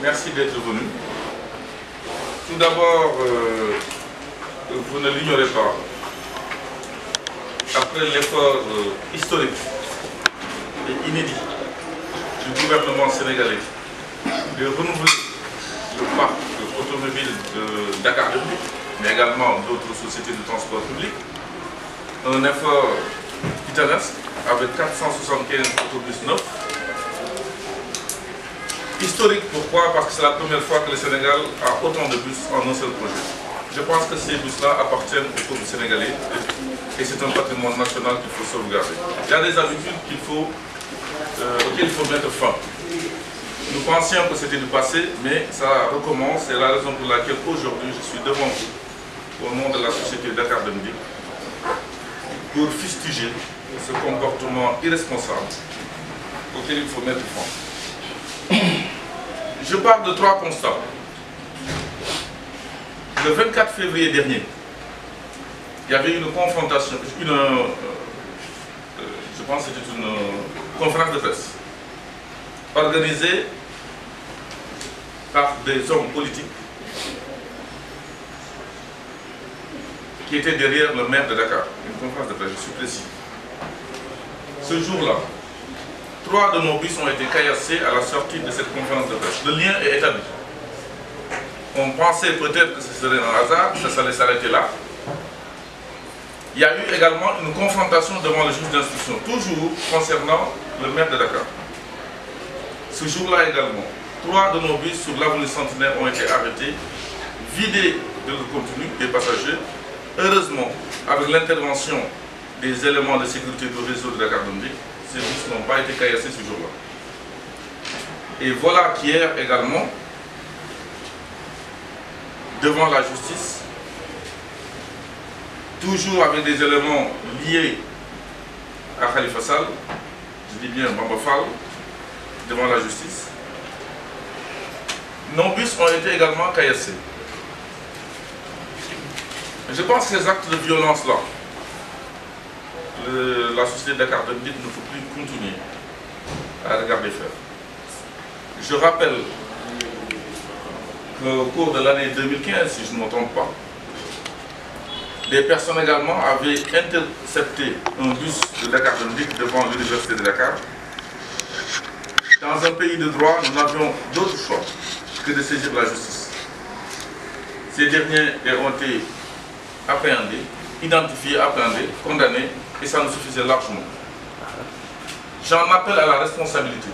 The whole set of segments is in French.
merci d'être venu. Tout d'abord, vous ne l'ignorez pas, après l'effort historique et inédit du gouvernement sénégalais de renouveler le parc automobile de Dakar Dem Dikk, mais également d'autres sociétés de transport public, un effort titanesque avec 475 autobus neufs. Historique, pourquoi? Parce que c'est la première fois que le Sénégal a autant de bus en un seul projet. Je pense que ces bus-là appartiennent au peuple sénégalais et c'est un patrimoine national qu'il faut sauvegarder. Il y a des habitudes auxquelles il faut mettre fin. Nous pensions que c'était du passé, mais ça recommence. C'est la raison pour laquelle aujourd'hui je suis devant vous, au nom de la société Dakar Dem Dikk, pour fustiger ce comportement irresponsable auquel il faut mettre fin. Je parle de 3 constats. Le 24 février dernier, il y avait une confrontation, je pense que c'était une conférence de presse organisée par des hommes politiques qui étaient derrière le maire de Dakar. Une conférence de presse, je suis précis. Ce jour-là, 3 de nos bus ont été caillassés à la sortie de cette conférence de presse. Le lien est établi. On pensait peut-être que ce serait un hasard, ça allait s'arrêter là. Il y a eu également une confrontation devant le juge d'instruction, toujours concernant le maire de Dakar. Ce jour-là également, 3 de nos bus sur l'avenue Centenaire ont été arrêtés, vidés de leur contenu, des passagers. Heureusement, avec l'intervention des éléments de sécurité du réseau de Dakar Dem Dikk, ces bus n'ont pas été caillassés ce jour-là. Et voilà qu'hier également, devant la justice, toujours avec des éléments liés à Khalifa Sall, je dis bien Bamba Fall, devant la justice, nos bus ont été également caillassés. Je pense que ces actes de violence-là, la société Dakar Dem Dikk ne peut plus continuer à regarder faire. Je rappelle qu'au cours de l'année 2015, si je ne me trompe pas, des personnes également avaient intercepté un bus de Dakar Dem Dikk devant l'université de Dakar. Dans un pays de droit, nous n'avions d'autre choix que de saisir la justice. Ces derniers ont été appréhendés, identifiés, appréhendés, condamnés, et ça nous suffisait largement. J'en appelle à la responsabilité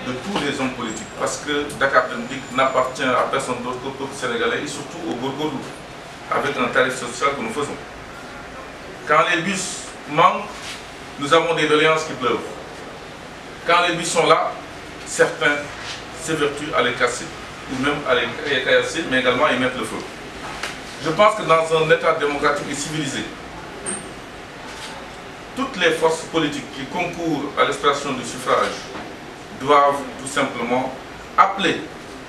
de tous les hommes politiques, parce que Dakar Dem Dikk n'appartient à personne d'autre qu'au peuple sénégalais et surtout au Gorgorlou, avec un tarif social que nous faisons. Quand les bus manquent, nous avons des doléances qui pleuvent. Quand les bus sont là, certains s'évertuent à les casser, ou même à les caillasser, mais également à y mettre le feu. Je pense que dans un État démocratique et civilisé, toutes les forces politiques qui concourent à l'expression du suffrage doivent tout simplement appeler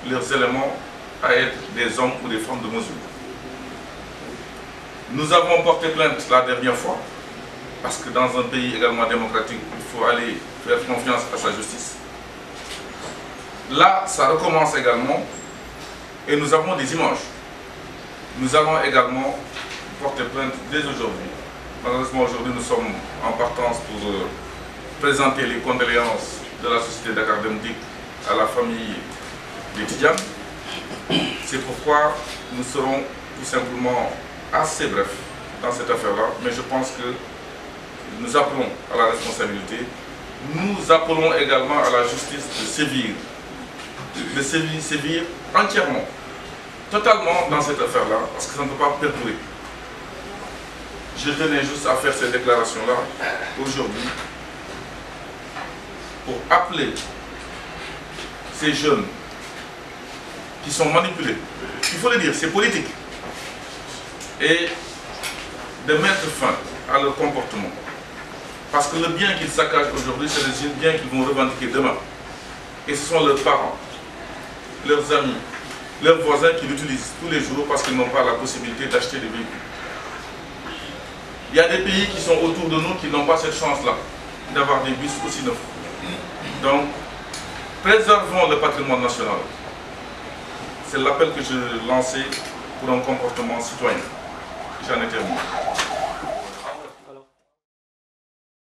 leurs éléments à être des hommes ou des femmes de mesure. Nous avons porté plainte la dernière fois, parce que dans un pays également démocratique, il faut aller faire confiance à sa justice. Là, ça recommence également, et nous avons des images. Nous allons également porter plainte dès aujourd'hui. Malheureusement, aujourd'hui, nous sommes en partance pour présenter les condoléances de la société Dakar Dem Dikk à la famille des Tidjanes. C'est pourquoi nous serons tout simplement assez brefs dans cette affaire-là, mais je pense que nous appelons à la responsabilité. Nous appelons également à la justice de sévir entièrement, totalement dans cette affaire-là, parce que ça ne peut pas perdurer. Je tenais juste à faire ces déclarations-là aujourd'hui pour appeler ces jeunes qui sont manipulés, il faut le dire, c'est politique, et de mettre fin à leur comportement. Parce que le bien qu'ils saccagent aujourd'hui, c'est le bien qu'ils vont revendiquer demain. Et ce sont leurs parents, leurs amis, leurs voisins qui l'utilisent tous les jours parce qu'ils n'ont pas la possibilité d'acheter des véhicules. Il y a des pays qui sont autour de nous qui n'ont pas cette chance-là d'avoir des bus aussi neufs. Donc, Préservons le patrimoine national. C'est l'appel que je lançais pour un comportement citoyen. J'en ai terminé.